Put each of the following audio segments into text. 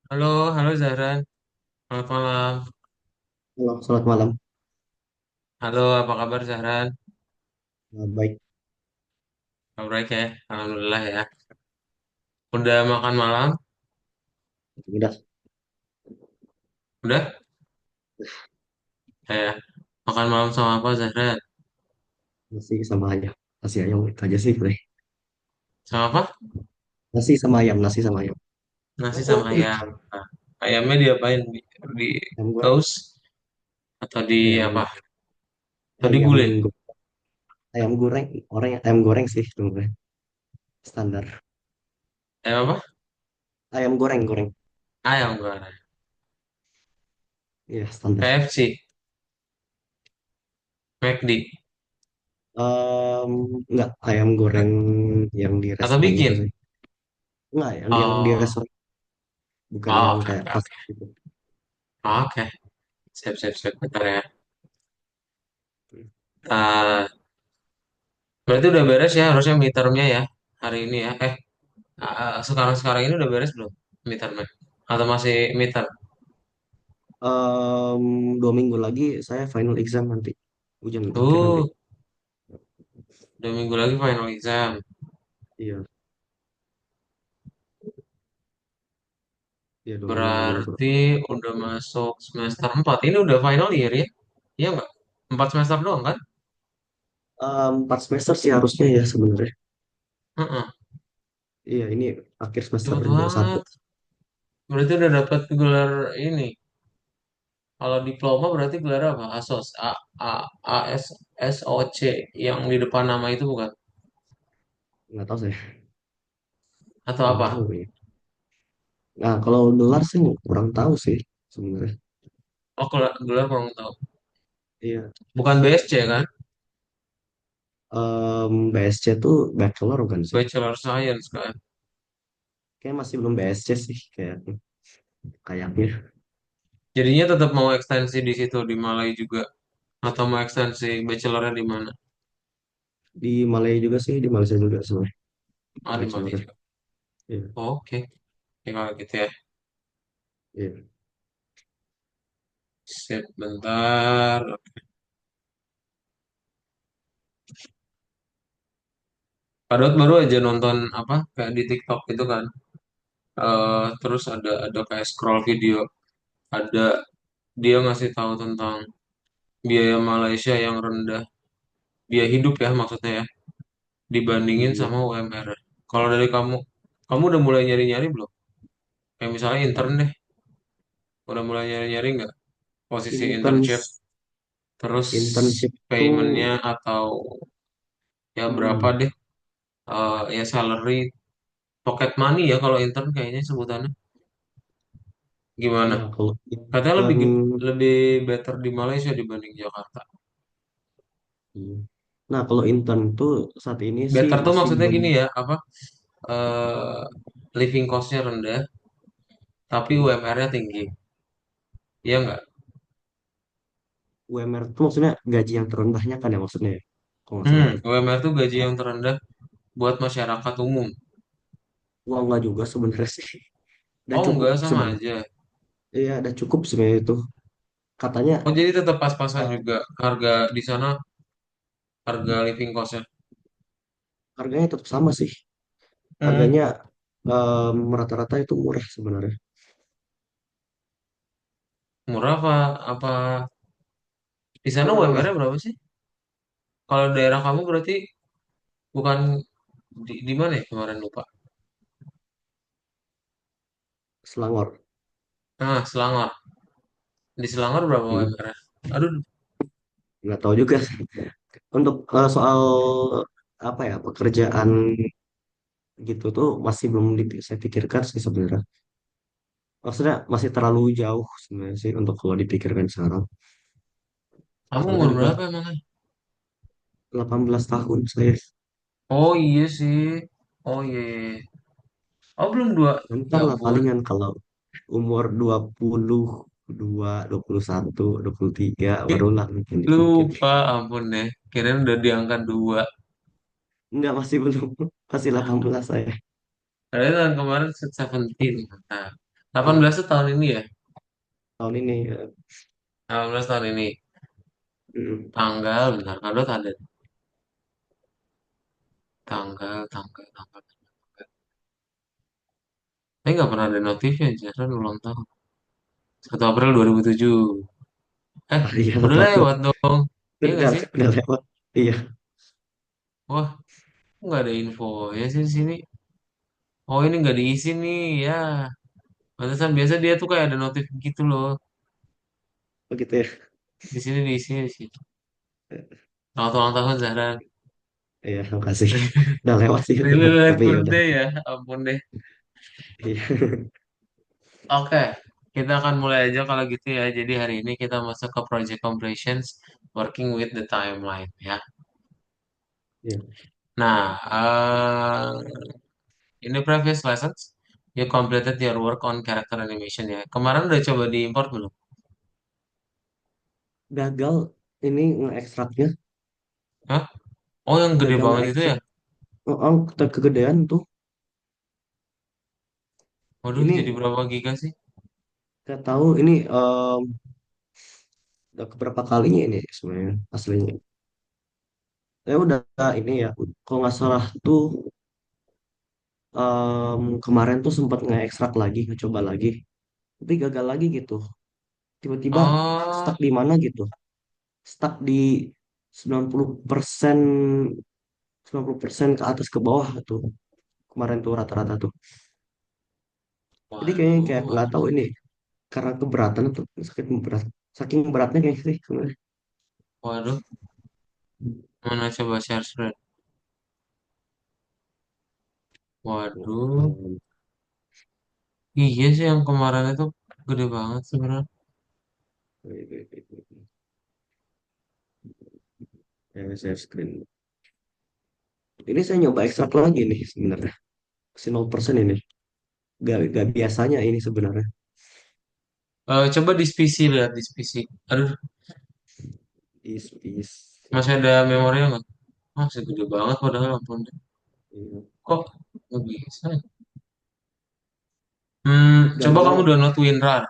Halo, halo Zahran. Selamat malam. Halo, selamat malam. Halo, apa kabar Zahran? Baik, Kabar baik ya? Alhamdulillah ya. Udah makan malam? udah Udah? Ya. Makan malam sama apa Zahran? nasi sama ayam. Nasi ayam itu aja sih, boleh. Sama apa? Nasi sama ayam, nasi sama ayam. Nasi sama ayam. Nah, ayamnya diapain? Di Ayam goreng, toast? Atau di apa? ayam Atau di ayam gulai? go- ayam goreng, ayam goreng sih sebenarnya standar. Ayam apa? Ayam goreng goreng, Ayam goreng. iya standar. KFC? McD? Em, enggak, ayam goreng yang di Atau restoran gitu bikin? sih. Enggak, yang di Oh, restoran, bukan oh, yang oke, kayak oke, fast oke. food gitu. Oke. Siap, siap, siap. Bentar ya. Ah, berarti udah beres ya harusnya midtermnya ya hari ini ya. Sekarang-sekarang ini udah beres belum midtermnya? Atau masih midterm? 2 minggu lagi saya final exam nanti, ujian akhir nanti. Uh, 2 minggu lagi final exam. Iya, iya 2 minggu lagi lah kurang. Berarti udah masuk semester 4. Ini udah final year ya? Iya nggak? 4 semester doang kan? 4 semester sih harusnya ya sebenarnya. Heeh. Iya, ini akhir semester Cepet dua satu. banget. Berarti udah dapat gelar ini. Kalau diploma berarti gelar apa? ASOS. ASSOC yang di depan nama itu bukan? Nggak tahu saya, Atau kurang apa? tahu ya. Nah, kalau dolar sih kurang tahu sih sebenarnya. Oh, gelar kurang tahu. Iya, Bukan BSC kan? BSC tuh bachelor bukan sih? Bachelor Science kan? Kayak masih belum BSC sih kayaknya. Jadinya tetap mau ekstensi di situ di Malai juga atau mau ekstensi bachelornya di mana? Di Malaya juga sih, di Malaysia juga sebenarnya Ah, di bachelor. Malaysia. Iya, Oke, ya kalau gitu ya. iya. Sip, bentar. Padahal baru aja nonton apa kayak di TikTok itu kan. Terus ada kayak scroll video, ada dia ngasih tahu tentang biaya Malaysia yang rendah, biaya hidup ya maksudnya ya, dibandingin Iya. sama UMR. Kalau dari kamu, kamu udah mulai nyari-nyari belum? Kayak misalnya intern deh, udah mulai nyari-nyari nggak posisi Intern internship? Terus internship paymentnya tuh atau ya berapa hmm, deh ya salary pocket money ya kalau intern kayaknya sebutannya gimana? nah kalau Katanya intern lebih better di Malaysia dibanding Jakarta. iya. Nah, kalau intern tuh saat ini sih Better tuh masih maksudnya belum. gini ya apa eh living costnya rendah tapi hmm, UMR-nya tinggi, iya nggak? UMR tuh maksudnya gaji yang terendahnya kan ya maksudnya ya, kalau nggak salah. UMR tuh gaji yang terendah buat masyarakat umum. Gua nggak juga sebenarnya sih. Udah Oh cukup enggak sama sebenarnya. aja. Iya, udah cukup sebenarnya itu. Katanya Oh jadi tetap pas-pasan eh, juga harga di sana, harga living costnya. harganya tetap sama sih. Hmm, Harganya rata-rata itu murah sebenarnya. murah apa di sana Eh, UMR-nya berapa sih? Kalau daerah kamu berarti bukan di mana ya kemarin lupa. Selangor. Nah, Selangor. Di Selangor berapa Hmm, UMR-nya? Aduh, nggak tahu juga. Untuk soal apa ya pekerjaan gitu tuh masih belum saya pikirkan sih sebenarnya. Maksudnya masih terlalu jauh sebenarnya sih untuk kalau dipikirkan sekarang. kamu Soalnya umur juga berapa emangnya? 18 tahun saya. Oh iya sih. Oh iya, iya, iya. Oh belum dua. Ya Bentar lah ampun. palingan kalau umur 22, 21, 23 Ih, barulah mungkin dipikir. lupa ampun deh. Kirain udah diangkat dua. Enggak, masih belum. Masih 18 saya. Padahal tahun kemarin Sweet Seventeen. Mantap. delapan Ah, belas tuh tahun ini ya? tahun ini 18 tahun ini. mm, Tanggal, bentar. Kalau ada tanggal. Tapi nggak pernah ada notifnya, jarang ulang tahun. 1 April 2007. iya Udah atau lewat dong. Iya nggak udah sih? udah lewat. Iya, Wah, kok nggak ada info ya sih di sini. Oh, ini nggak diisi nih, ya. Pantesan biasa dia tuh kayak ada notif gitu loh. begitu ya. Di sini diisi di sini. Selamat ulang tahun Zahra. Iya, makasih. Udah lewat sih itu, Really like tapi ya udah. birthday ya, ampun deh. Iya, Oke, kita akan mulai aja kalau gitu ya. Jadi hari ini kita masuk ke project completions, working with the timeline ya. iya. Nah, in the previous lessons, you completed your work on character animation ya. Kemarin udah coba diimport belum? Gagal ini nge-extractnya, Hah? Oh, yang gede gagal banget itu ya? nge-extract. Oh, kegedean tuh. Waduh, jadi Ini berapa giga sih? nggak tahu ini udah keberapa kalinya ini sebenarnya aslinya. Saya udah ini ya, kalau nggak salah tuh kemarin tuh sempat nge-extract lagi, ngecoba lagi, tapi gagal lagi gitu. Tiba-tiba Oh, stuck di mana gitu. Stuck di 90%, 90% ke atas ke bawah tuh. Kemarin tuh rata-rata tuh. Jadi kayaknya waduh, kayak nggak tahu ini karena keberatan atau saking beratnya kayak sih sebenarnya. waduh. Mana coba share screen? Waduh. Um, Iya sih yang kemarin itu gede banget sebenarnya. ya, share screen. Ini saya nyoba ekstrak lagi nih sebenarnya. Masih 0% ini. Gak biasanya ini sebenarnya. Coba di PC lihat di PC. Aduh, Is masih ada memorinya nggak? Masih gede banget padahal ampun. iya. Kok nggak bisa? Coba kamu Gagal download WinRAR.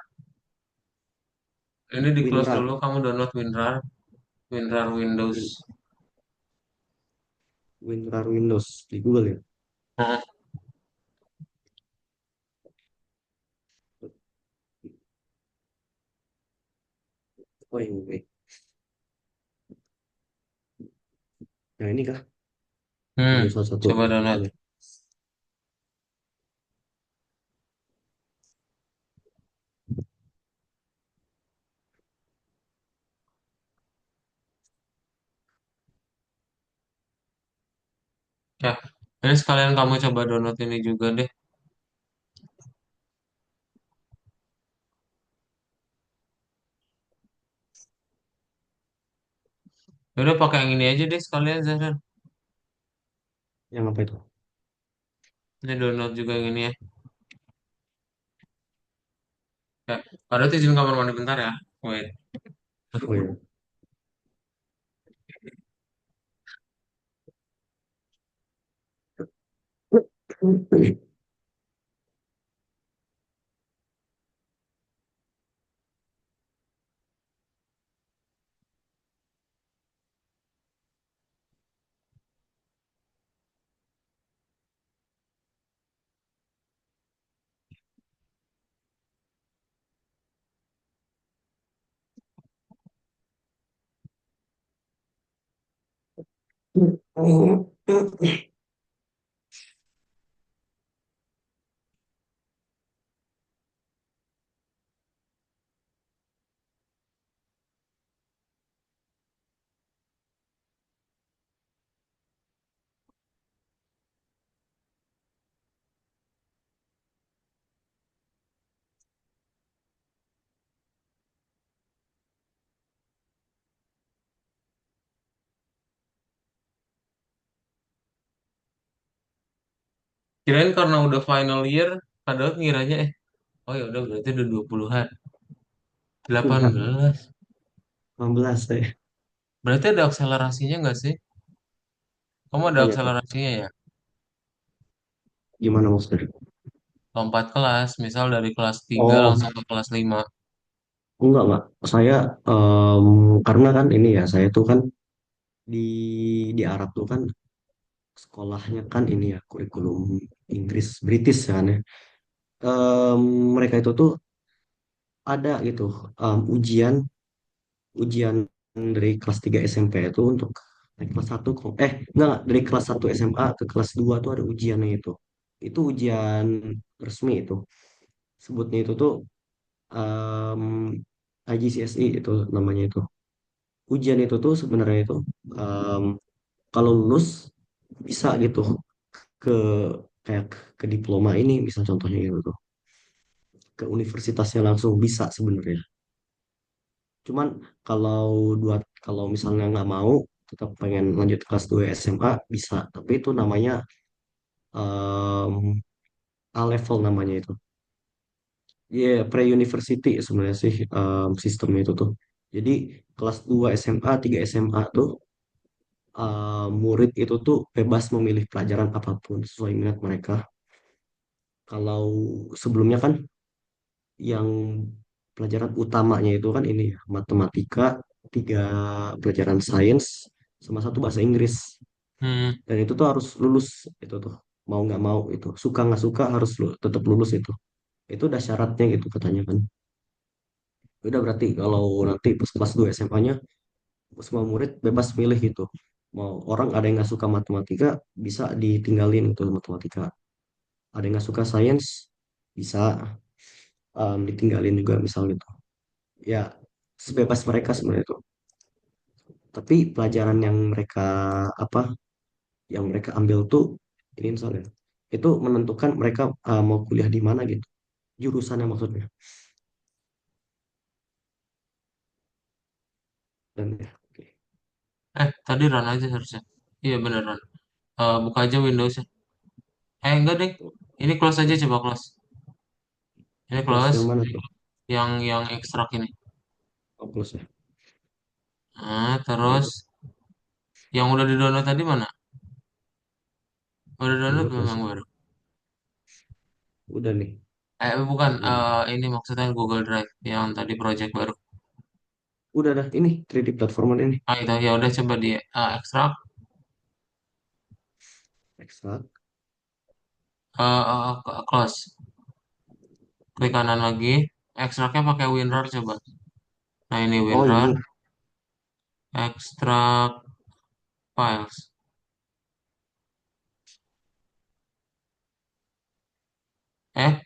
Ini di close WinRAR. dulu, kamu download WinRAR, WinRAR Windows. Win, WinRAR Windows di Google ya. Nah, Oh ini. Nah ini kah? hmm, Ini salah satu coba download. aplikasinya. Ya, ini sekalian kamu coba download ini juga deh. Ya udah pakai yang ini aja deh sekalian Zahran. Yang apa itu? Ini download juga yang ini ya. Ya, ada tuh izin kamar mandi bentar ya. Wait. Oh ya. Kirain karena udah final year, padahal ngiranya oh ya udah berarti udah 20-an. 18. 18 saya. Berarti ada akselerasinya nggak sih? Kamu ada Apanya tuh? akselerasinya ya? Gimana maksudnya? lompat kelas, misal dari kelas 3 Oh, langsung ke kelas 5. enggak. Saya karena kan ini ya, saya tuh kan di di Arab tuh kan sekolahnya kan ini ya kurikulum Inggris British kan ya. Em, Mereka itu tuh ada gitu ujian ujian dari kelas 3 SMP itu untuk naik kelas satu enggak dari kelas satu SMA ke kelas 2 tuh ada ujiannya itu. Itu ujian resmi itu. Sebutnya itu tuh em, IGCSE itu namanya itu. Ujian itu tuh sebenarnya itu em, kalau lulus bisa gitu ke kayak ke diploma ini misal contohnya gitu tuh ke universitasnya langsung bisa sebenarnya. Cuman kalau dua kalau misalnya nggak mau tetap pengen lanjut kelas 2 SMA bisa, tapi itu namanya em, A level namanya itu. Iya, pre-university sebenarnya sih sistemnya itu tuh. Jadi kelas 2 SMA, 3 SMA tuh murid itu tuh bebas memilih pelajaran apapun sesuai minat mereka. Kalau sebelumnya kan yang pelajaran utamanya itu kan ini ya, matematika, tiga pelajaran sains, sama satu bahasa Inggris. Hmm, Dan itu tuh harus lulus itu tuh. Mau nggak mau itu. Suka nggak suka harus tetap lulus itu. Itu udah syaratnya gitu katanya kan. Udah berarti kalau nanti pas kelas 2 SMA-nya semua murid bebas milih gitu. Mau orang ada yang nggak suka matematika bisa ditinggalin itu matematika. Ada yang nggak suka sains bisa ditinggalin juga misal gitu. Ya sebebas mereka sebenarnya itu. Tapi pelajaran yang mereka apa yang mereka ambil tuh ini misalnya itu menentukan mereka mau kuliah di mana gitu. Jurusannya maksudnya. Dan ya, oke. tadi run aja harusnya. Iya bener run. Buka aja Windows-nya. Enggak deh. Ini close aja, coba close. Ini Close close. yang mana tuh? Yang ekstrak ini. Oh, close ya. Nah, Udah terus tuh. yang udah di download tadi mana? Udah download Download belum masih. yang baru? Udah nih. Bukan. Ini. Ini maksudnya Google Drive yang tadi project baru. Udah dah. Ini 3D platformer ini. Itu ya udah coba di ekstrak. Ekstrak. Close. Klik kanan lagi. Ekstraknya pakai WinRAR coba. Nah ini Oh WinRAR. ini. Ekstrak files.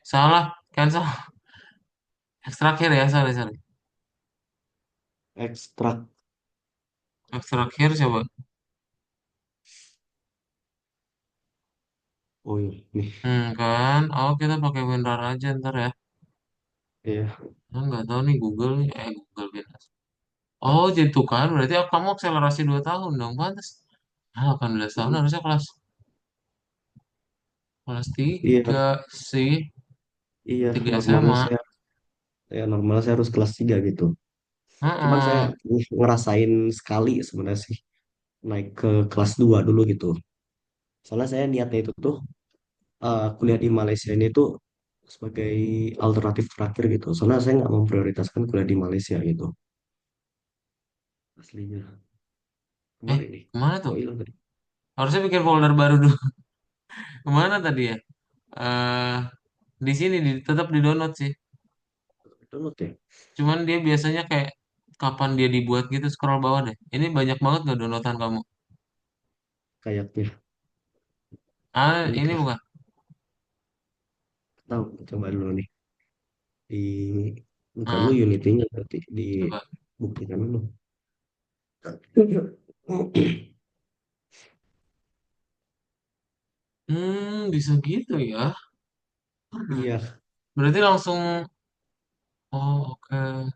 Salah. Cancel. Ekstrak here ya, sorry, sorry. Ekstrak. Ekstrak here coba. Oh iya. Nih. Kan. Oh, kita pakai WinRAR aja ntar ya. Iya. Nggak tahu nih Google nih. Google Windows. Oh, jadi tuh kan. Berarti kamu akselerasi 2 tahun dong. Pantes. 18 tahun harusnya kelas Iya. 3 sih. Iya. 3 Normalnya SMA. saya. Ya normalnya saya harus kelas 3 gitu. Cuman saya Heeh. ngerasain sekali sebenarnya sih. Naik ke kelas 2 dulu gitu. Soalnya saya niatnya itu tuh kuliah di Malaysia ini tuh sebagai alternatif terakhir gitu. Soalnya saya nggak memprioritaskan kuliah di Malaysia gitu. Aslinya. Kemarin nih. Kemana tuh? Kok hilang tadi? Harusnya bikin folder baru dulu. Kemana tadi ya? eh di sini tetap di download sih. Download ya? Cuman dia biasanya kayak kapan dia dibuat gitu scroll bawah deh. Ini banyak banget gak downloadan kamu? Kayaknya. Ini Ini kah? bukan. Tahu. Coba dulu nih. Di bukan lu Ah, Unity-nya berarti coba. dibuktikan dulu. Bisa gitu ya. Iya, Berarti langsung. Oh, oke.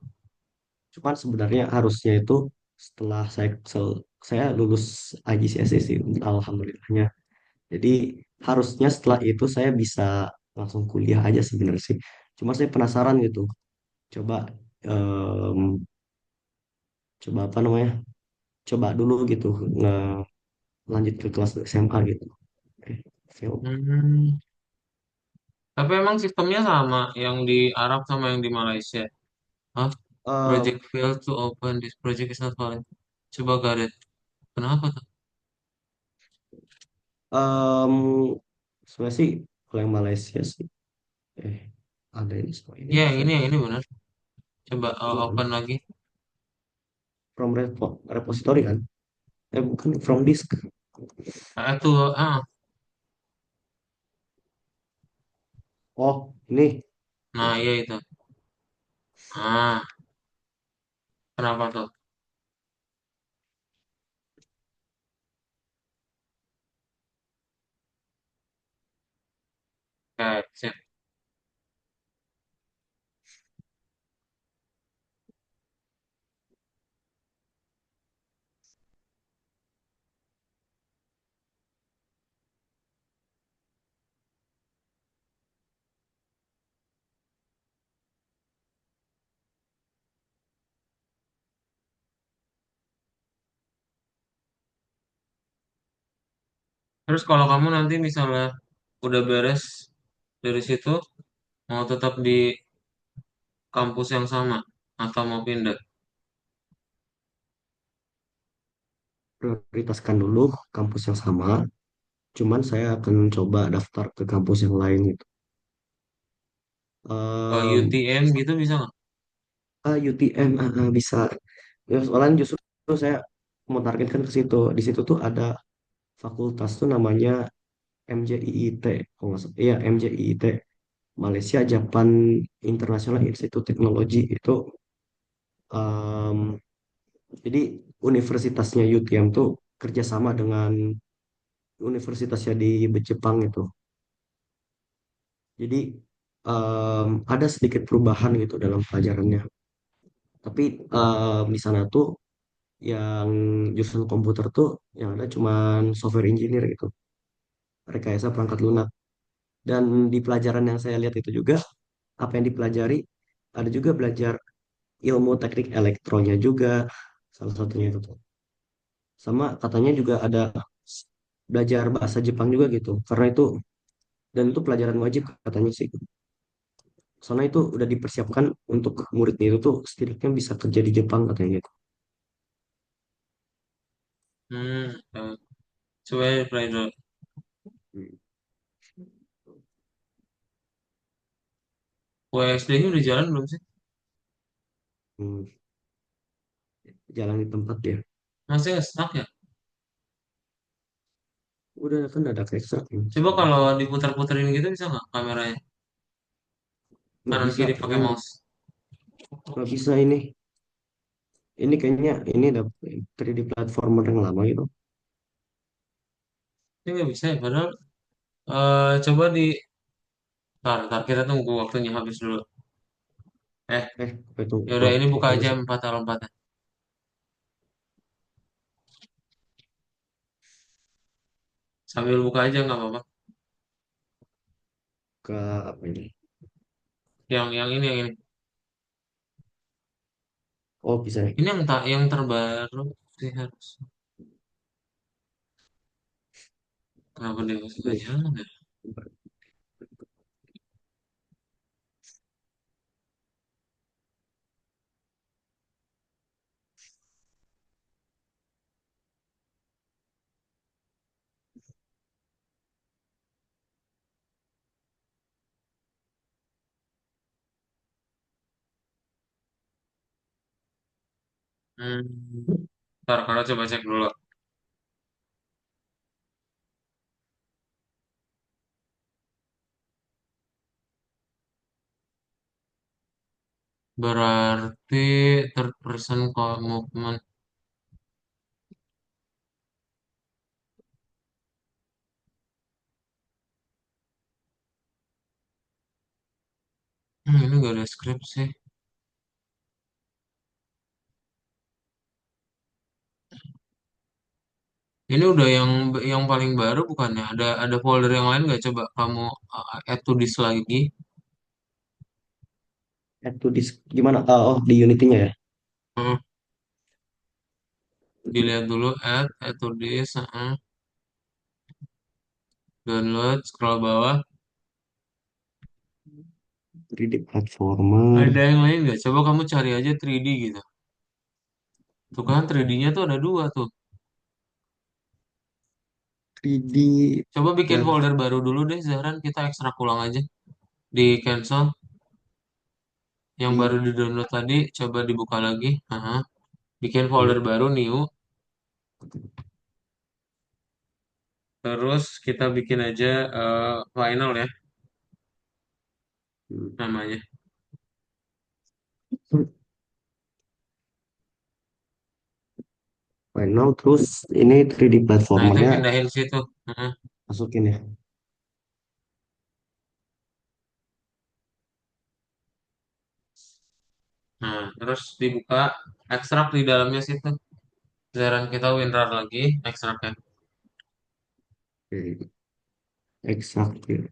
cuman sebenarnya harusnya itu setelah saya lulus IGCSE sih, alhamdulillahnya. Jadi harusnya setelah itu saya bisa langsung kuliah aja sebenarnya sih. Cuma saya penasaran gitu. Coba em, coba apa namanya? Coba dulu gitu lanjut ke kelas SMA gitu. Eh, fail. Hmm. Tapi emang sistemnya sama yang di Arab sama yang di Malaysia. Hah? Eh, Project failed to open. This project is not valid. Coba Garet. Kenapa tuh? em, Sebenarnya sih kalau yang Malaysia sih, eh ada ini sama ini Ya, bisa yang ini benar. Coba iya kan open lagi. from repository kan, bukan from disk. Itu, Oh ini, nah iya itu. Ah, kenapa tuh? Oke, sip. Terus kalau kamu nanti misalnya udah beres dari situ, mau tetap di kampus yang sama atau mau pindah? prioritaskan dulu kampus yang sama, cuman saya akan coba daftar ke kampus yang lain gitu. Ke Em, UTM gitu bisa nggak? UTM bisa. Ya, soalnya justru saya mau targetkan ke situ. Di situ tuh ada fakultas tuh namanya MJIIT, kalau nggak salah. Iya, MJIIT, Malaysia Japan International Institute Technology itu. em, jadi universitasnya UTM tuh kerjasama dengan universitasnya di Jepang itu. Jadi ada sedikit perubahan gitu dalam pelajarannya. Tapi di sana tuh yang jurusan komputer tuh yang ada cuman software engineer gitu, rekayasa perangkat lunak. Dan di pelajaran yang saya lihat itu juga, apa yang dipelajari, ada juga belajar ilmu teknik elektronya juga, salah satunya itu tuh. Sama katanya juga ada belajar bahasa Jepang juga gitu, karena itu, dan itu pelajaran wajib katanya sih. Soalnya itu udah dipersiapkan untuk muridnya itu tuh setidaknya bisa kerja di Jepang katanya gitu. Coba ya, apply dulu. USD-nya udah jalan belum sih? Hmm, jalan di tempat dia. Masih nggak stuck ya? Udah kan ada ekstrak Coba kalau diputar-puterin gitu bisa nggak kameranya? nggak Kanan bisa, kiri pakai katanya mouse. nggak bisa ini. Ini kayaknya ini udah 3D platformer yang lama gitu. Ini nggak bisa ya, padahal coba di tar kita tunggu waktunya habis dulu. Apa itu Yaudah ini buka waktunya aja sih? empat lompatan. Sambil buka aja nggak apa-apa. Ke apa ini? Yang ini. Oh bisa nih. Ini yang tak yang terbaru sih harus. Kenapa dia masih nggak Nih. jalan ya? Hmm. Ntar kalau coba cek dulu. Berarti third person movement. Ini gak ada script sih. Ini udah yang paling baru bukannya? Ada folder yang lain nggak? Coba kamu add to this lagi. Add to disk gimana? Oh di Unity-nya ya. Hmm, dilihat dulu add to this. Download, scroll bawah. 3D platformer, Ada yang lain nggak? Coba kamu cari aja 3D gitu. Tuh kan 3D-nya tuh ada dua tuh. 3D Coba bikin plat, folder baru dulu deh, Zahran. Kita ekstrak ulang aja. Di cancel. Yang baru di di download tadi, coba dibuka lagi. Aha. Bikin folder di baru, new. Terus kita bikin aja final ya, namanya. final terus ini 3D Nah, itu platformernya pindahin situ. Aha. masukin ya. Nah, terus dibuka, ekstrak di dalamnya situ. Zahran kita WinRAR lagi, ekstraknya. Oke, eksak ya.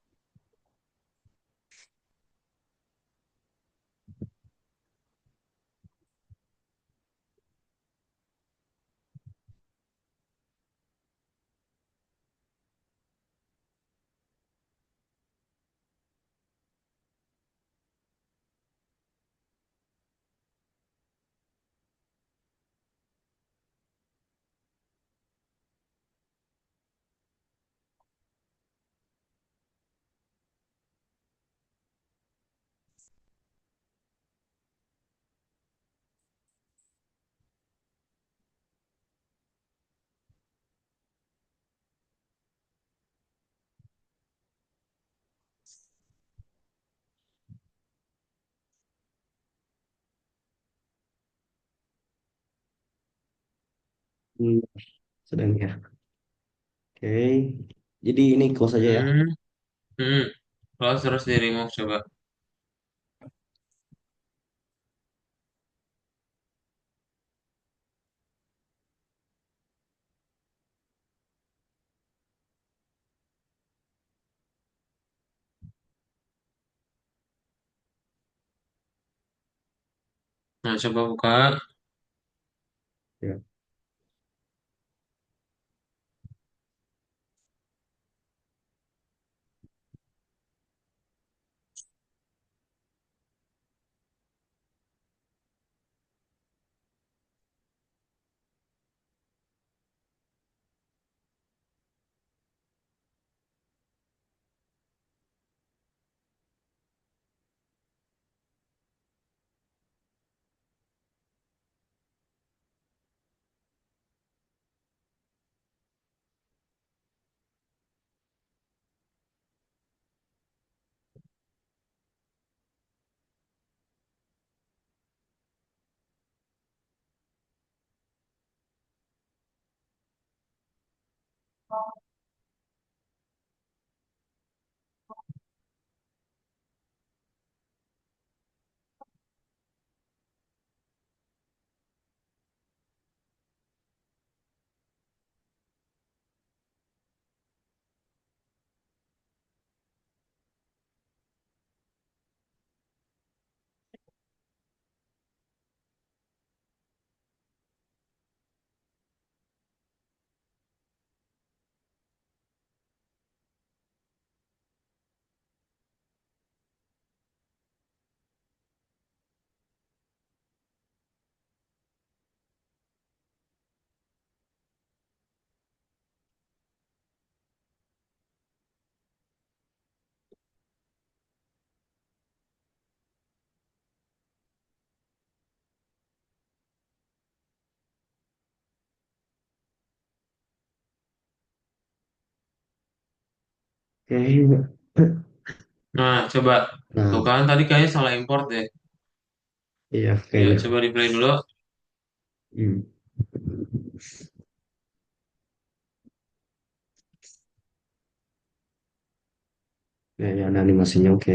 Hmm, sedang ya. Oke, jadi ini close aja ya. Hmm, hmm. Terus di remove coba. Nah, coba buka. Ya. Oke. Nah, coba. Tuh Nah, kan, tadi kayaknya salah import deh. iya Ya, kayaknya. coba di play dulu. Hmm. Ya, ya ada animasinya oke.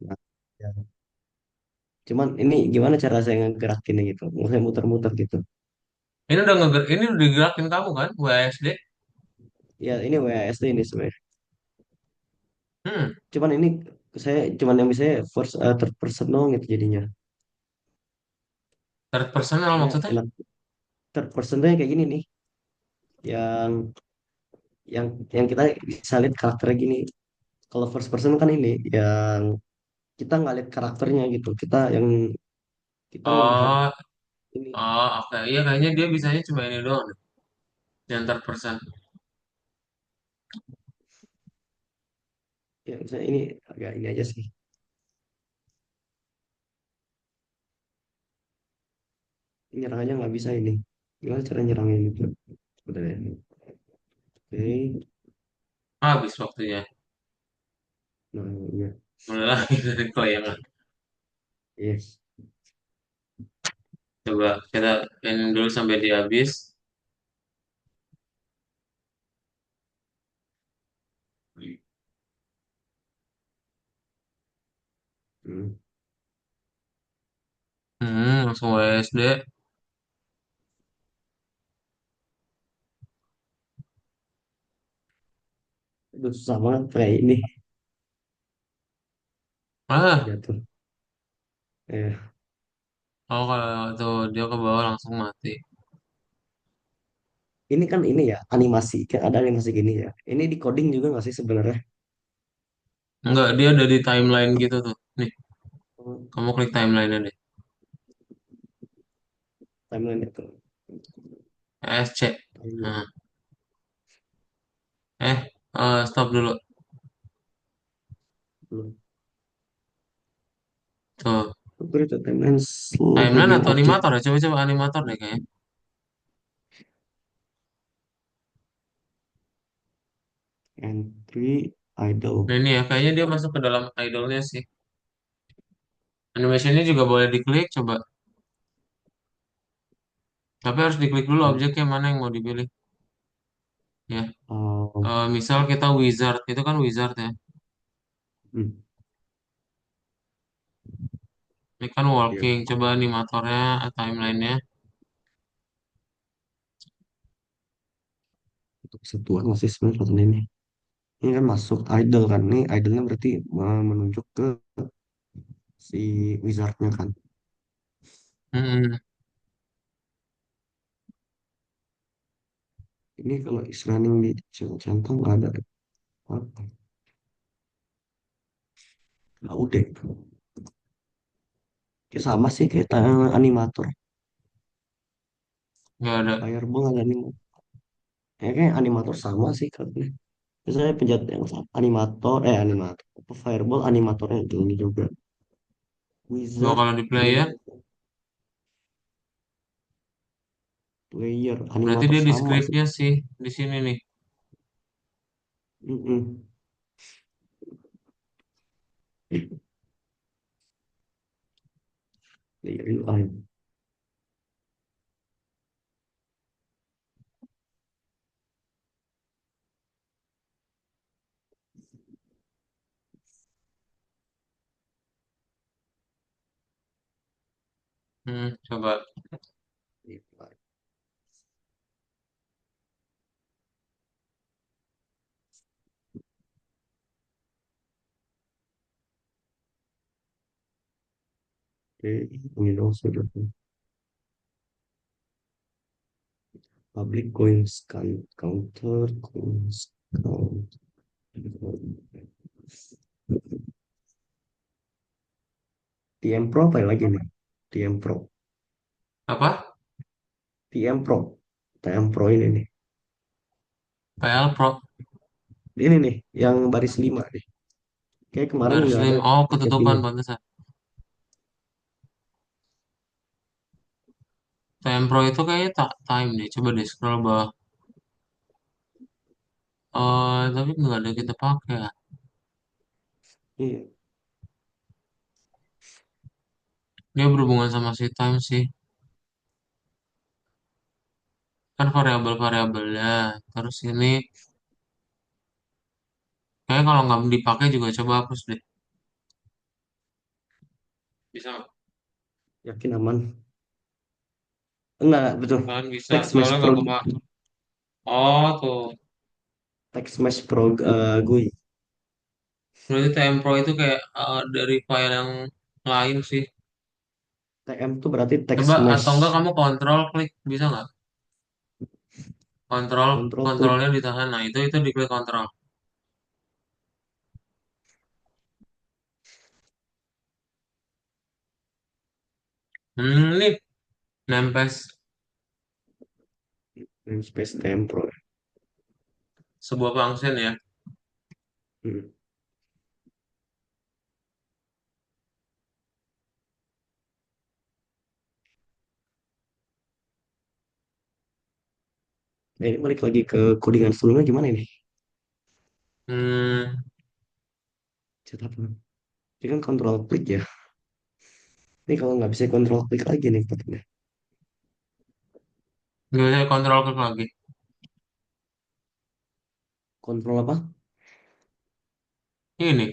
Nah, ya. Cuman ini gimana cara saya ngegerakinnya gitu? Saya muter-muter gitu. Ini udah digerakin kamu kan, WASD. Ya ini WASD ini sebenarnya. Hmm. Cuman ini saya cuman yang bisa first third person doang gitu jadinya. Third personal Ya maksudnya? enak. Third person tuh yang kayak gini nih, yang yang kita bisa lihat karakternya gini. Kalau first person kan ini yang kita nggak lihat karakternya gitu, kita ngelihat Oh, ini. oh, oke. Iya, kayaknya dia bisanya cuma ini doang deh. Yang third person. Ya misalnya ini agak ini aja sih, nyerang aja nggak bisa ini, gimana cara nyerangnya gitu sebenarnya. Oke. Habis waktunya. Nah ya. Mulai lagi dari kelayangan. Yes. Coba kita ini dulu sampai di habis. Hmm. Langsung WSD. Itu susah banget kayak ini Ah, jatuh. Eh, oh kalau tuh dia ke bawah langsung mati. ini kan ini ya animasi kan, ada animasi gini ya. Ini di coding juga nggak sih sebenarnya? Enggak, dia ada di timeline gitu tuh. Nih, Oh, kamu klik timeline deh. timeline itu. SC. Iya, Nah, eh, stop dulu. belum. Tuh, Create a timeline slow timeline moving atau object animator ya? Coba-coba animator deh kayaknya. entry Nah idle. ini ya, kayaknya dia masuk ke dalam idolnya sih. Animationnya juga boleh diklik, coba. Tapi harus diklik dulu Hmm. objeknya mana yang mau dipilih. Ya, Um, misal kita wizard, itu kan wizard ya. hmm, Ini kan ya, walking, coba animatornya, timelinenya. untuk sentuhan masih sebenarnya pattern ini. Ini kan masuk idle kan. Ini idle-nya berarti menunjuk ke si wizardnya kan. Hmm, Ini kalau is running di contoh nggak ada apa. Nggak udah. Ya sama sih kayak animator. nggak ada. Fireball ada animator. Ya kayak animator sama sih kan. Misalnya penjat yang animator. Apa Fireball animatornya itu ini juga. Coba Wizard kalau di player, player, player berarti animator dia di sama sih. scriptnya sih, di sini nih. Mm-mm. Player UI. Coba. Oke, ini dong sudah public coins counter coins count. TM Pro apa lagi nih? TM Pro, Apa? TM Pro, TM Pro ini nih. PL Pro. Ini nih, yang baris 5 nih. Kayak kemarin Baris nggak ada lim. Oh, paket ini. ketutupan pantesan. TM Pro itu kayaknya tak time deh. Coba deh scroll bawah. Tapi nggak ada kita pakai ya. Iya, Dia berhubungan sama si time sih. Kan variabel-variabelnya. Terus ini, kayak kalau nggak dipakai juga coba hapus deh. Bisa nggak? yakin aman. Enggak, betul. Kan bisa. Text Mesh Soalnya Pro, nggak kepakai. Oh, tuh. Text Mesh Pro GUI. Berarti TM Pro itu kayak dari file yang lain sih. TM tuh berarti text Coba mesh. atau enggak kamu kontrol klik bisa nggak? Kontrol Control klik. kontrolnya ditahan. Nah itu diklik kontrol. Ini nempel Namespace tempro. sebuah function ya. Hmm. Nah, ini balik lagi ke codingan sebelumnya gimana ini? Hmm, Chat apa? Ini kan control klik ya. Ini kalau nggak bisa control klik lagi nih katanya. nggak bisa kontrol klik lagi. Kontrol apa? Ini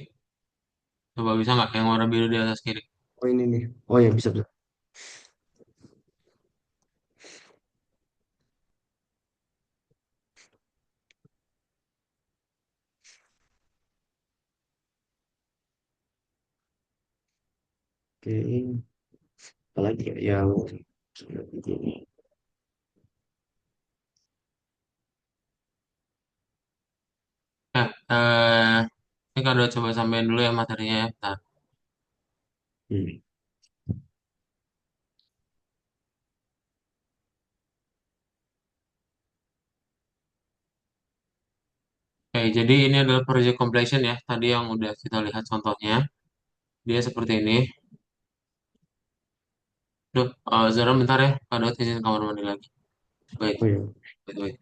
coba bisa nggak yang warna biru di atas kiri? Oh ini nih. Oh ya bisa bisa. Oke. Apalagi ya yang Nah, ini kan udah coba sampein dulu ya materinya ya. Nah, hmm. oke, jadi ini adalah project completion ya. Tadi yang udah kita lihat contohnya. Dia seperti ini. Duh, Zara bentar ya. Kak izin kamar mandi lagi. Wait, Oh ya. wait, wait.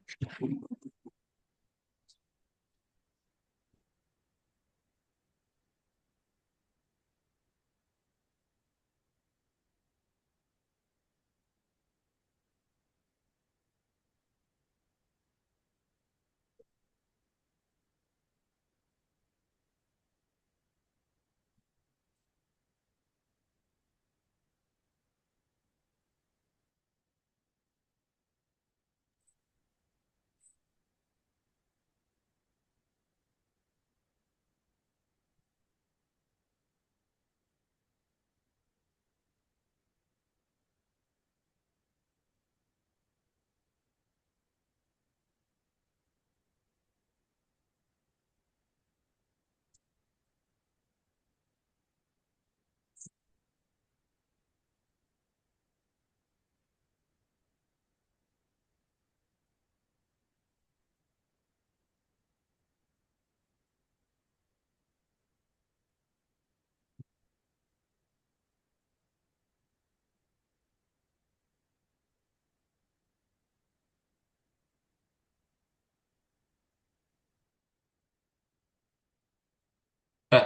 Eh,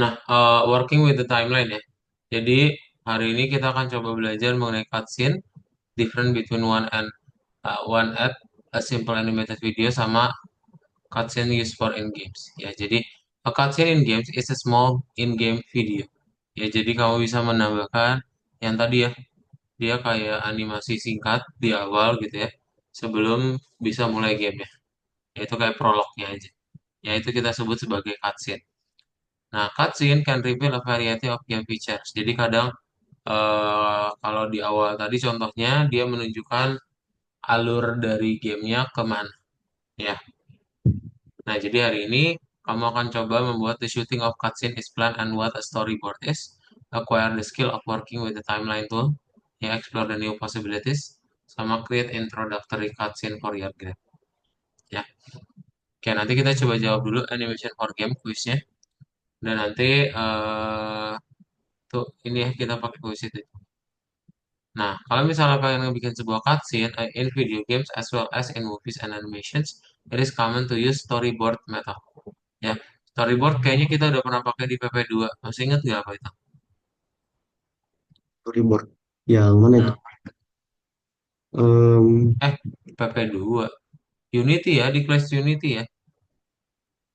Nah, working with the timeline ya. Jadi, hari ini kita akan coba belajar mengenai cutscene, different between one at a simple animated video sama cutscene used for in games. Ya, jadi a cutscene in games is a small in-game video. Ya, jadi kamu bisa menambahkan yang tadi ya, dia kayak animasi singkat di awal gitu ya, sebelum bisa mulai game ya. Yaitu kayak prolognya aja. Ya, itu kita sebut sebagai cutscene. Nah, cutscene can reveal a variety of game features. Jadi kadang kalau di awal tadi contohnya dia menunjukkan alur dari gamenya kemana. Ya, nah, jadi hari ini kamu akan coba membuat the shooting of cutscene is planned and what a storyboard is. Acquire the skill of working with the timeline tool. Ya, explore the new possibilities. Sama create introductory cutscene for your game. Ya, oke nanti kita coba jawab dulu animation for game quiznya. Dan nanti tuh ini ya kita pakai kuis itu. Nah, kalau misalnya pengen bikin sebuah cutscene in video games as well as in movies and animations, it is common to use storyboard method. Ya, storyboard kayaknya kita udah pernah pakai di PP2. Masih ingat nggak apa itu? Storyboard. Yang mana itu? Hmm. Em, Eh, PP2. Unity ya, di kelas Unity ya.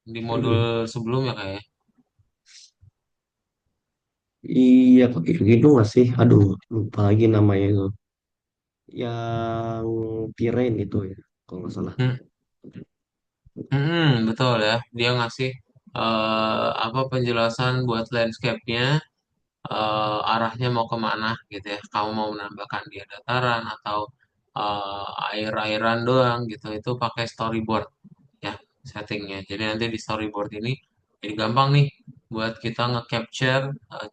Di modul hmm. sebelumnya kayak. Iya, pakai gitu nggak sih? Aduh, lupa lagi namanya itu. Yang Piren itu ya, kalau nggak salah. Hmm. Betul ya. Dia ngasih apa penjelasan buat landscape-nya arahnya mau kemana gitu ya. Kamu mau menambahkan dia dataran atau air-airan doang gitu. Itu pakai storyboard ya settingnya. Jadi nanti di storyboard ini jadi gampang nih buat kita nge-capture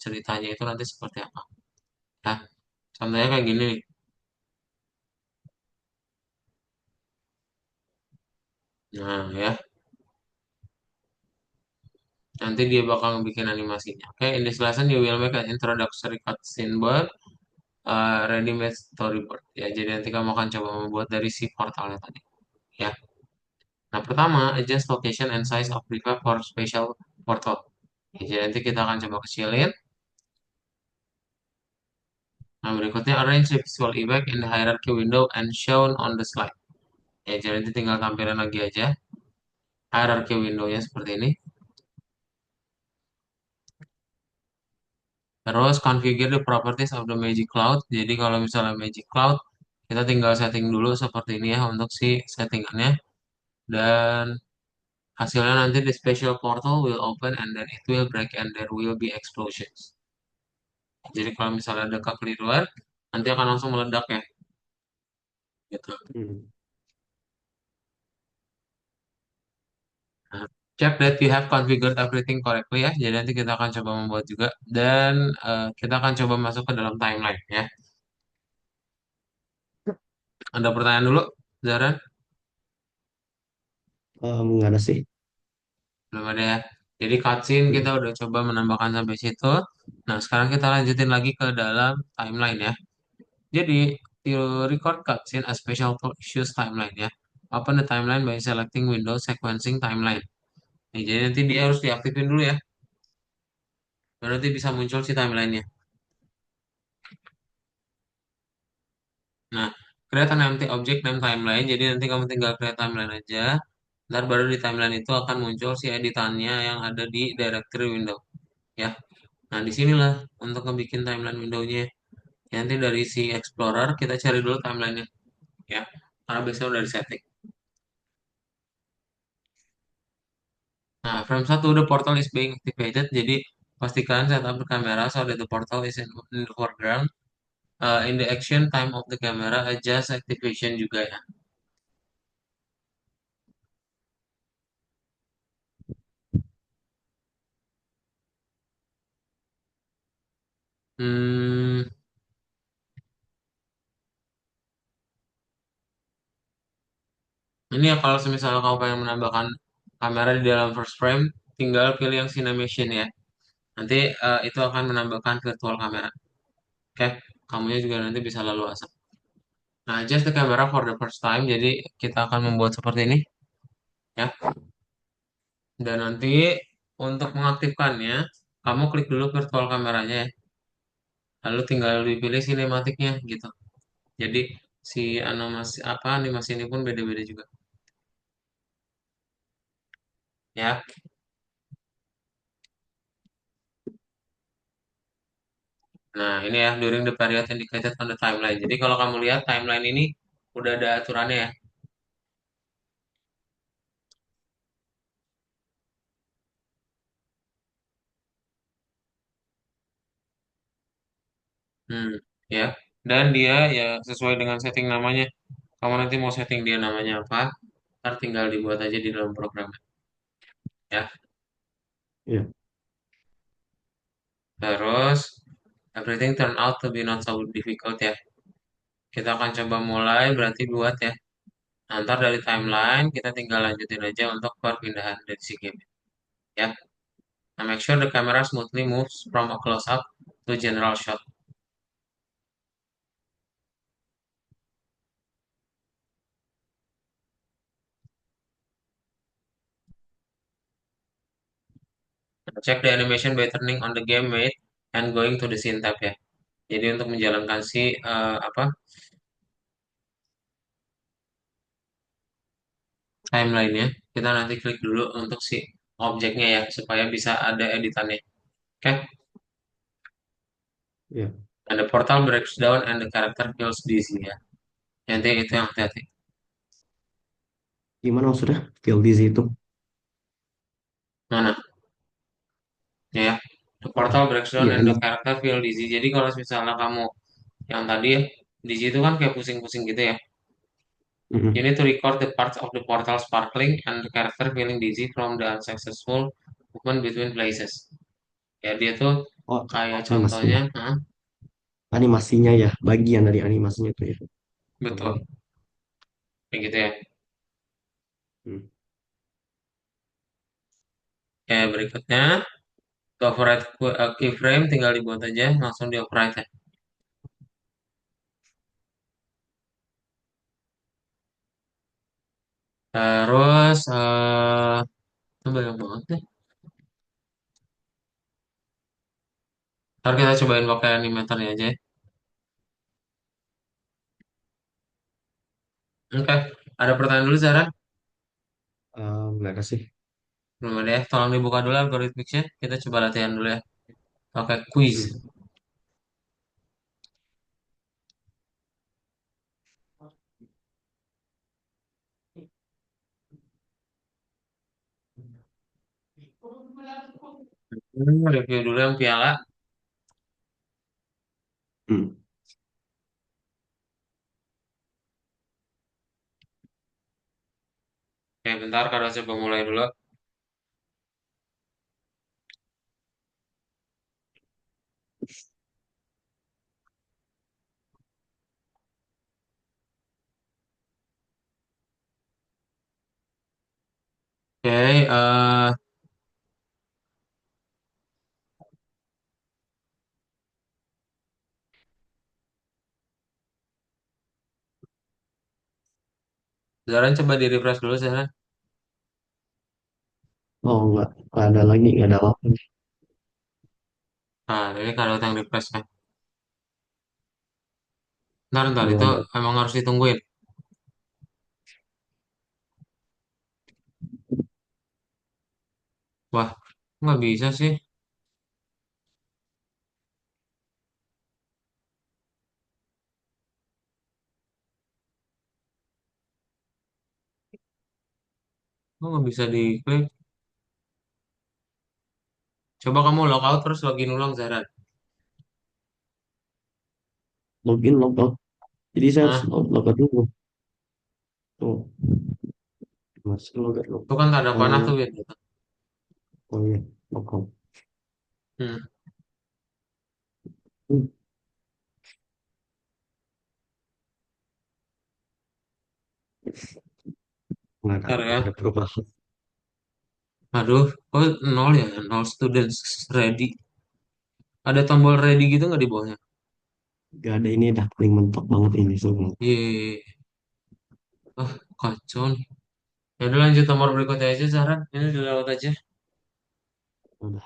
ceritanya itu nanti seperti apa. Ya, contohnya kayak gini nih. Nah ya, nanti dia bakal bikin animasinya. Oke, in this lesson you will make an introductory cutscene board, ready-made storyboard. Ya, jadi nanti kamu akan coba membuat dari si portalnya tadi. Ya. Nah, pertama, adjust location and size of prefab for special portal. Ya, jadi nanti kita akan coba kecilin. Nah, berikutnya arrange the visual effect in the hierarchy window and shown on the slide. Ya, jadi nanti tinggal tampilin lagi aja hierarchy window-nya seperti ini. Terus configure the properties of the Magic Cloud. Jadi kalau misalnya Magic Cloud, kita tinggal setting dulu seperti ini ya untuk si settingannya. Dan hasilnya nanti the special portal will open and then it will break and there will be explosions. Jadi kalau misalnya ada kekeliruan, nanti akan langsung meledak ya. Gitu. Hmm. Nah, check that you have configured everything correctly ya. Jadi nanti kita akan coba membuat juga. Dan kita akan coba masuk ke dalam timeline ya. Ada pertanyaan dulu, Zara? Nggak ada sih. Belum ada ya. Jadi cutscene kita Hmm. udah coba menambahkan sampai situ. Nah, sekarang kita lanjutin lagi ke dalam timeline ya. Jadi, you record cutscene as special for issues timeline ya. Open the timeline by selecting window sequencing timeline. Nih, jadi nanti dia harus diaktifin dulu ya. Baru nanti bisa muncul si timelinenya. Nah, create an empty object name timeline. Jadi nanti kamu tinggal create timeline aja. Ntar baru di timeline itu akan muncul si editannya yang ada di directory window. Ya. Nah, disinilah untuk ngebikin timeline window-nya. Ya, nanti dari si Explorer kita cari dulu timelinenya ya. Karena biasanya udah di setting. Nah, frame 1 the portal is being activated. Jadi pastikan setup the camera so that the portal is in the foreground. In the action time of the camera adjust activation juga ya. Hmm, ini ya kalau misalnya kamu pengen menambahkan kamera di dalam first frame, tinggal pilih yang Cinemation ya. Nanti itu akan menambahkan virtual kamera. Oke, kamunya juga nanti bisa lalu asap. Nah, adjust the camera for the first time. Jadi kita akan membuat seperti ini ya. Dan nanti untuk mengaktifkannya, kamu klik dulu virtual kameranya ya. Lalu tinggal dipilih sinematiknya gitu. Jadi si animasi ini pun beda-beda juga ya. Nah, ini ya during the period indicated on the timeline. Jadi kalau kamu lihat timeline ini udah ada aturannya ya. Hmm, ya. Dan dia ya sesuai dengan setting namanya. Kamu nanti mau setting dia namanya apa? Ntar tinggal dibuat aja di dalam program ya. Ya. Terus everything turn out to be not so difficult ya. Kita akan coba mulai berarti buat ya. Nah, ntar dari timeline kita tinggal lanjutin aja untuk perpindahan dari si game ya. Nah, make sure the camera smoothly moves from a close up to general shot. Check the animation by turning on the game mode and going to the scene tab ya. Jadi untuk menjalankan si apa timelinenya, kita nanti klik dulu untuk si objeknya ya supaya bisa ada editannya. Oke, Ya. and the portal breaks down and the character feels dizzy ya. Nanti itu yang hati-hati. Gimana maksudnya? Feel dizzy itu? Mana? Ya, ya. The portal breaks down Iya and the ini. character feel dizzy. Jadi kalau misalnya kamu yang tadi ya, dizzy itu kan kayak pusing-pusing gitu ya. You Mm-mm. need to record the parts of the portal sparkling and the character feeling dizzy from the unsuccessful movement between places. Ya dia tuh Oh, kayak animasinya. contohnya, Animasinya ya, bagian dari animasinya itu ya. Oke. betul, kayak gitu ya. Hmm. Ya berikutnya, to override keyframe tinggal dibuat aja, langsung di override ya. Terus, itu banyak banget deh. Ntar kita cobain pakai animatornya aja ya. Oke, ada pertanyaan dulu Zara? Nggak ada sih. Belum ada ya? Tolong dibuka dulu algoritmiknya. Kita coba latihan dulu ya. Oke, quiz. Hmm. Review dulu yang piala. Hmm. Oke, bentar, kalau coba mulai dulu. Oke, Zara coba di refresh dulu Zara. Oh, nggak ada lagi, nggak ada apa-apa nih. Nah, ini kalau yang refresh kan. Ntar, Belum itu ada. emang harus ditungguin. Wah, nggak bisa sih. Kok nggak bisa diklik? Coba kamu logout terus login ulang Zara. Login, logout. Jadi saya harus Nah, logout dulu. Tuh, masih logout, itu logout. kan tanda panah Oh, tuh gitu. oh iya, logout. Hmm, Hmm. ntar Nggak ya. ada perubahan. Aduh, kok nol ya? Nol students ready. Ada tombol ready gitu nggak di bawahnya? Nggak ada, ini dah paling mentok banget ini semua. Ye, ah kacau nih. Ya udah lanjut nomor berikutnya aja Zara. Ini udah lewat aja. Udah.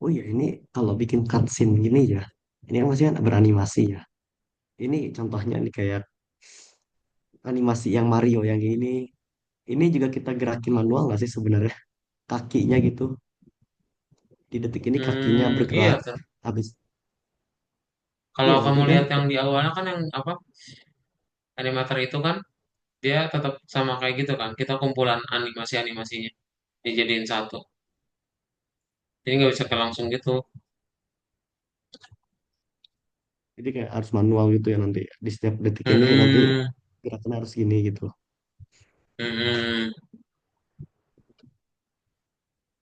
Oh iya, ini kalau bikin cutscene gini ya, ini kan masih kan beranimasi ya. Ini contohnya nih kayak animasi yang Mario yang gini. Ini juga kita gerakin manual nggak sih sebenarnya? Kakinya gitu. Di detik ini kakinya Iya bergerak. tuh. Habis, Kalau iya kamu berarti kan, lihat yang di awalnya kan yang apa animator itu kan dia tetap sama kayak gitu kan. Kita kumpulan animasi-animasinya dijadiin satu. Jadi nggak bisa kayak langsung gitu. jadi kayak harus manual gitu ya nanti. Di setiap detik ini nanti Hmm, gerakan harus gini gitu. hmm.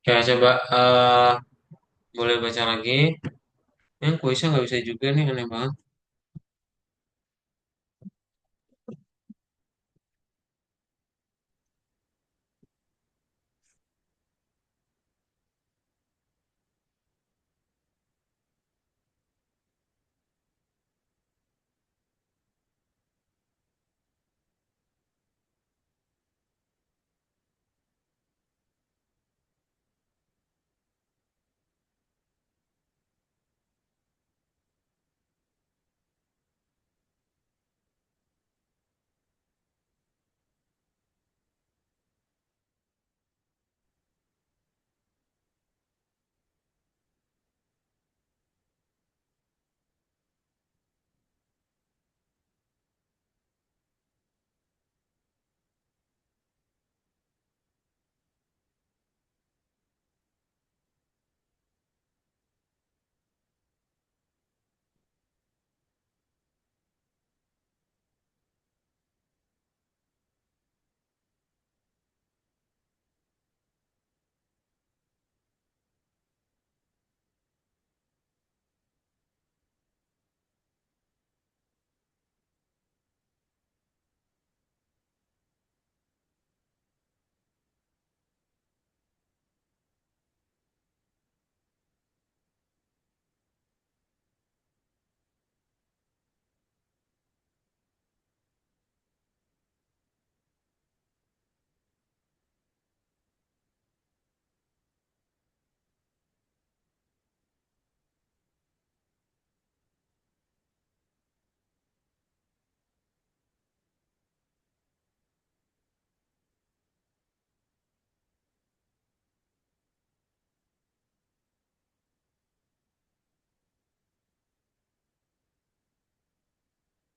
Ya coba boleh baca lagi. Yang kuisnya nggak bisa juga nih aneh banget.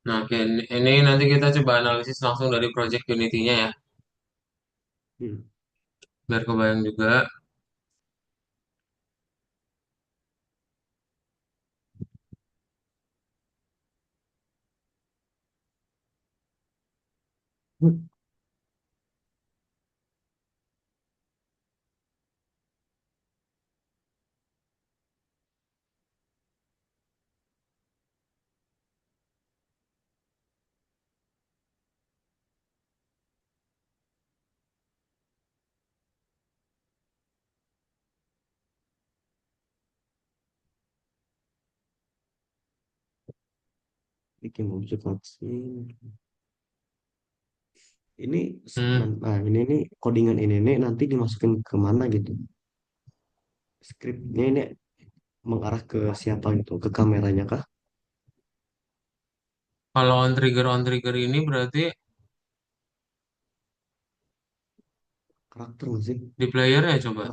Nah, oke, ini nanti kita coba analisis langsung dari project Unity-nya ya, Hmm. biar kebayang juga. Bikin objek vaksin. Ini Hmm, nah ini nih codingan ini nih nanti dimasukin ke mana gitu. Skripnya ini mengarah ke siapa gitu, ke kameranya kah? kalau on trigger ini berarti Karakter nggak sih? di player ya coba.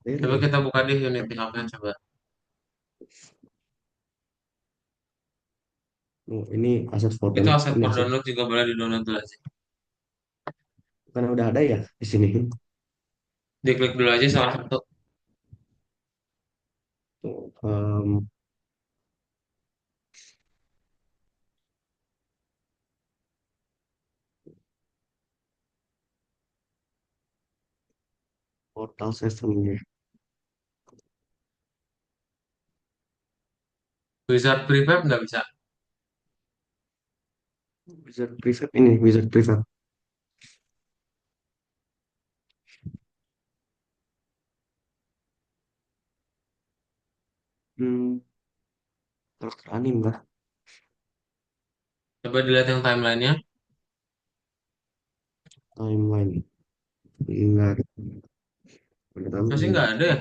Karakter Coba ya. kita buka di Unity Hub-nya coba. Oh, ini aset for Itu download. aset Ini for aset download juga boleh di-download dulu aja. karena udah ada ya di sini. Diklik dulu aja salah satu. Tuh, portal systemnya. Wizard Prefab nggak bisa. Wizard Prefab ini, Wizard Prefab. Hmm, karakter anim kah? Coba dilihat yang timelinenya. Timeline. Enggak. Pertama Masih nggak ini. ada ya.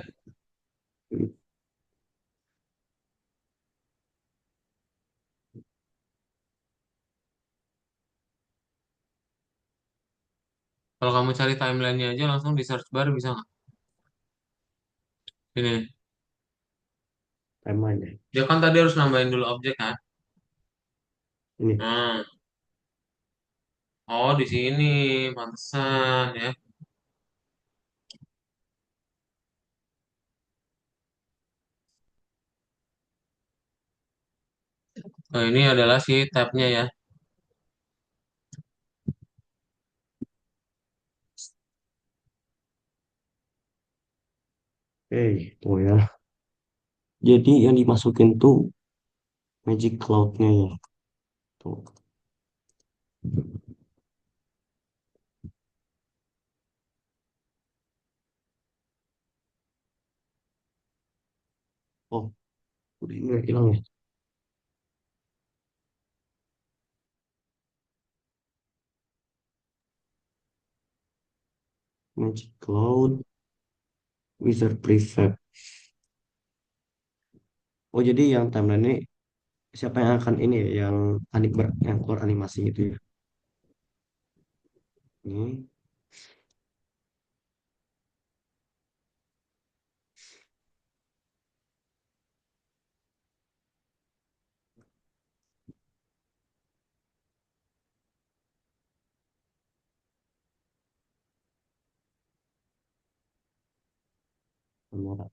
Kalau kamu cari timelinenya aja langsung di search bar bisa nggak? Ini. Timeline ya. Dia kan tadi harus nambahin dulu objek kan. Ini. Hmm. Oh, di sini pantesan ya. Oh, ini adalah si tabnya ya. Tuh ya. Jadi yang dimasukin tuh Magic Cloud-nya ya. Tuh. Oh, udah ini hilang ya. Magic Cloud, Wizard Prefab. Oh, jadi yang timeline ini siapa yang akan ini ya, yang keluar animasi itu ya. Ini nomor.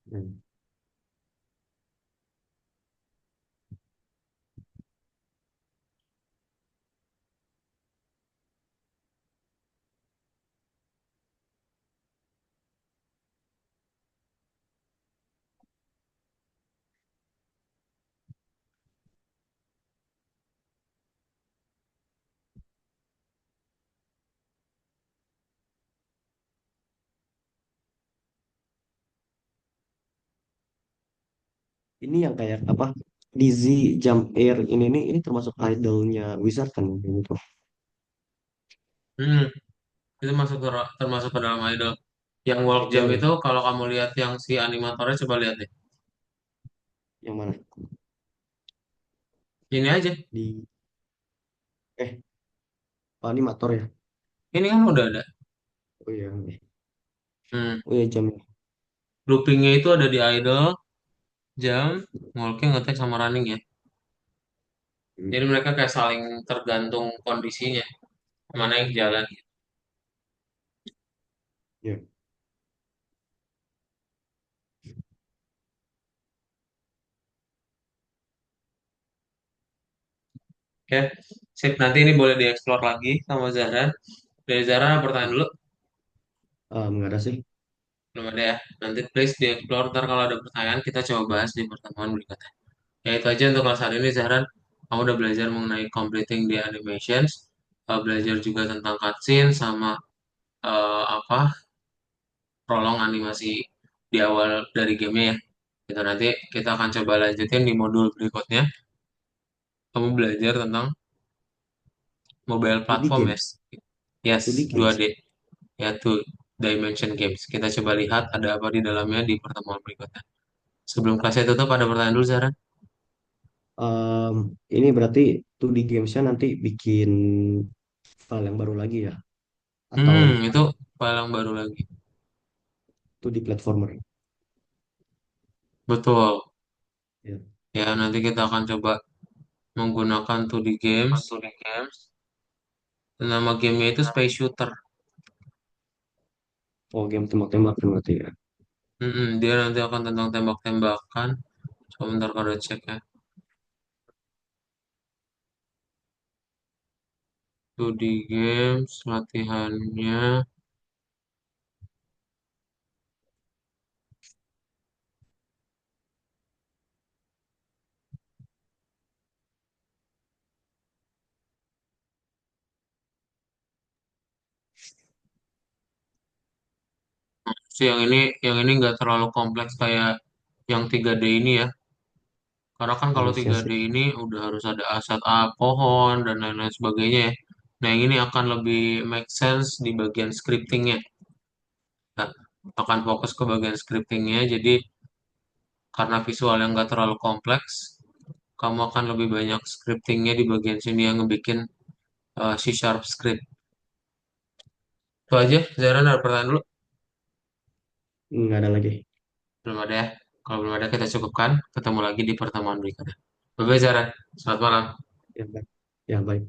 Ini yang kayak apa? Dizzy Jump Air ini termasuk idolnya Wizard kan ini tuh. Hmm. Itu termasuk ke dalam idol. Yang walk jam Ya ya, itu kalau kamu lihat yang si animatornya coba lihat deh. yang mana? Ini aja. Di animator ya. Ini kan udah ada. Oh iya. Hmm. Oh iya jam. Loopingnya itu ada di idol, jam, walking, attack, sama running ya. Hmm. Jadi mereka kayak saling tergantung kondisinya, mana yang jalan. Ya. Oke, sip. Nanti ini boleh dieksplor lagi sama Zahra. Dari Zahra ada pertanyaan dulu, Nggak ada sih. belum ada ya. Nanti please dieksplor. Ntar kalau ada pertanyaan kita coba bahas di pertemuan berikutnya. Ya itu aja untuk kelas hari ini Zahran. Kamu udah belajar mengenai completing the animations, belajar juga tentang cutscene sama apa prolong animasi di awal dari gamenya ya. Itu nanti kita akan coba lanjutin di modul berikutnya. Kamu belajar tentang mobile 2D platform ya. games. Yes, 2D dua games. d yaitu Dimension Games. Kita coba lihat ada apa di dalamnya di pertemuan berikutnya. Sebelum kelasnya tutup, ada pertanyaan dulu, Zara? Em, ini berarti 2D gamesnya nanti bikin file yang baru lagi ya? Atau Itu file yang baru lagi. 2D platformer? Betul. Ya. Ya, nanti kita akan coba menggunakan 2D Games. Nama gamenya itu Space Shooter. Oh, game tembak-tembak berarti ya. Dia nanti akan tentang tembak-tembakan. Sebentar kalau cek ya. 2D Games, latihannya. Sih, yang ini nggak terlalu kompleks kayak yang 3D ini ya. Karena kan kalau Harusnya 3D sih. ini udah harus ada aset pohon dan lain-lain sebagainya ya. Nah, yang ini akan lebih make sense di bagian scriptingnya. Nah, akan fokus ke bagian scriptingnya. Jadi, karena visual yang nggak terlalu kompleks, kamu akan lebih banyak scriptingnya di bagian sini yang ngebikin C# script. Itu aja. Zara, ada pertanyaan dulu? Nggak ada lagi. Belum ada ya? Kalau belum ada, kita cukupkan. Ketemu lagi di pertemuan berikutnya. Bye-bye, Zara. Selamat malam. Ya, baik. Ya, baik.